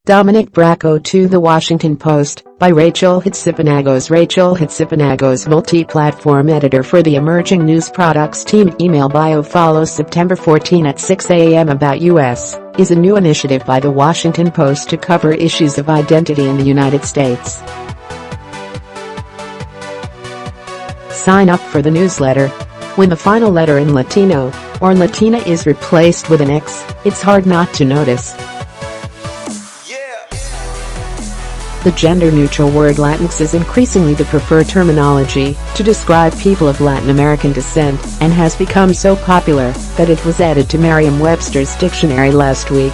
Dominic Bracco to The Washington Post, by Rachel Hatziphanagos. Rachel Hatziphanagos, multi-platform editor for the Emerging News Products team. Email bio follows September 14 at 6 a.m. About US is a new initiative by The Washington Post to cover issues of identity in the United States. Sign up for the newsletter. When the final letter in Latino or Latina is replaced with an X, it's hard not to notice. The gender-neutral word Latinx is increasingly the preferred terminology to describe people of Latin American descent and has become so popular that it was added to Merriam-Webster's dictionary last week.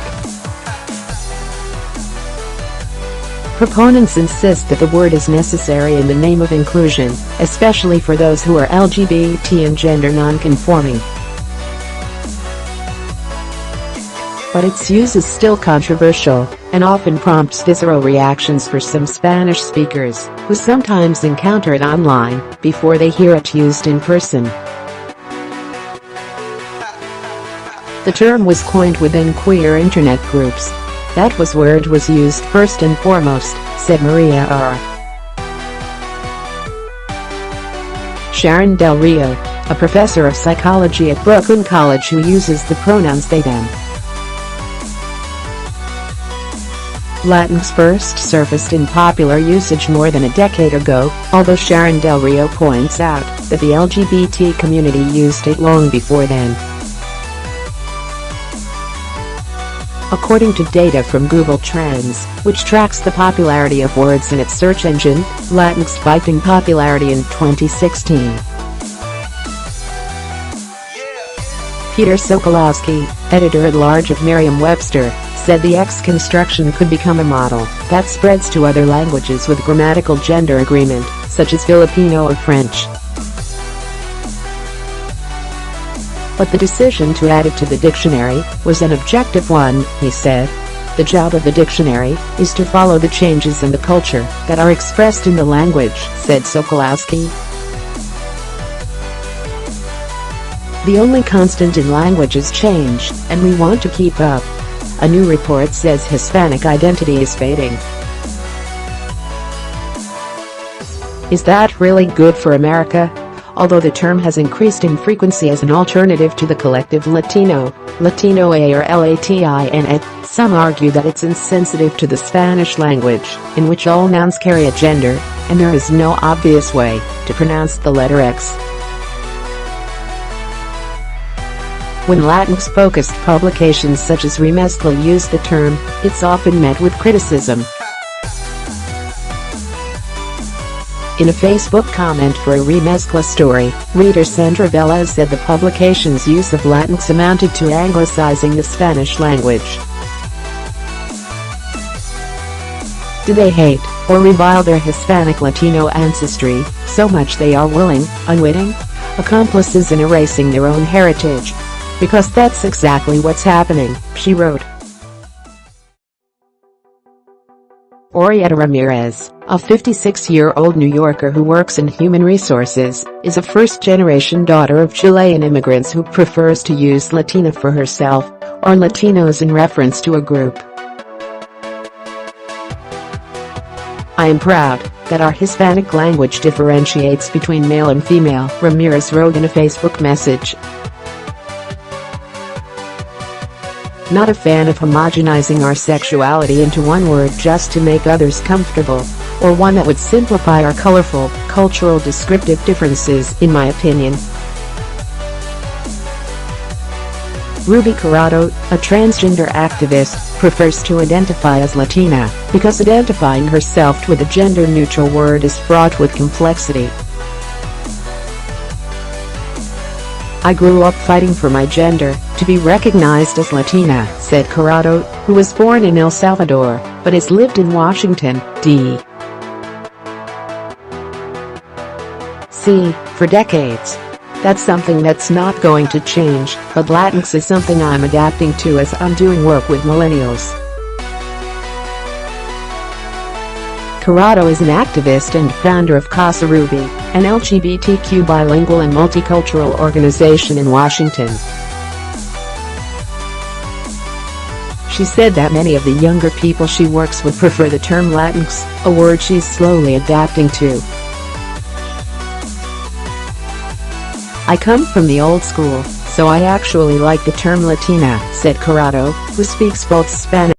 Proponents insist that the word is necessary in the name of inclusion, especially for those who are LGBT and gender non-conforming. But its use is still controversial and often prompts visceral reactions for some Spanish speakers, who sometimes encounter it online before they hear it used in person. The term was coined within queer internet groups. That was where it was used first and foremost, said Maria R. Sharon Del Rio, a professor of psychology at Brooklyn College who uses the pronouns they/them. Latinx first surfaced in popular usage more than a decade ago, although Sharon Del Rio points out that the LGBT community used it long before then. According to data from Google Trends, which tracks the popularity of words in its search engine, Latinx spiked in popularity in 2016. Peter Sokolowski, editor-at-large of Merriam-Webster, said the X construction could become a model that spreads to other languages with grammatical gender agreement, such as Filipino or French. But the decision to add it to the dictionary was an objective one, he said. The job of the dictionary is to follow the changes in the culture that are expressed in the language, said Sokolowski. The only constant in language is change, and we want to keep up. A new report says Hispanic identity is fading. Is that really good for America? Although the term has increased in frequency as an alternative to the collective Latino, Latinoa or Latin, some argue that it's insensitive to the Spanish language, in which all nouns carry a gender, and there is no obvious way to pronounce the letter X. When Latinx-focused publications such as Remezcla use the term, it's often met with criticism. In a Facebook comment for a Remezcla story, reader Sandra Velez said the publication's use of Latinx amounted to anglicizing the Spanish language. Do they hate or revile their Hispanic Latino ancestry so much they are willing, unwitting, accomplices in erasing their own heritage? Because that's exactly what's happening, she wrote. Orietta Ramirez, a 56-year-old New Yorker who works in human resources, is a first-generation daughter of Chilean immigrants who prefers to use Latina for herself, or Latinos in reference to a group. I am proud that our Hispanic language differentiates between male and female, Ramirez wrote in a Facebook message. Not a fan of homogenizing our sexuality into one word just to make others comfortable, or one that would simplify our colorful, cultural descriptive differences, in my opinion. Ruby Corrado, a transgender activist, prefers to identify as Latina because identifying herself with a gender-neutral word is fraught with complexity. I grew up fighting for my gender, to be recognized as Latina, said Corrado, who was born in El Salvador, but has lived in Washington, D.C. for decades. That's something that's not going to change, but Latinx is something I'm adapting to as I'm doing work with millennials. Corrado is an activist and founder of Casa Ruby, an LGBTQ bilingual and multicultural organization in Washington. She said that many of the younger people she works with prefer the term Latinx, a word she's slowly adapting to. "I come from the old school, so I actually like the term Latina," said Corrado, who speaks both Spanish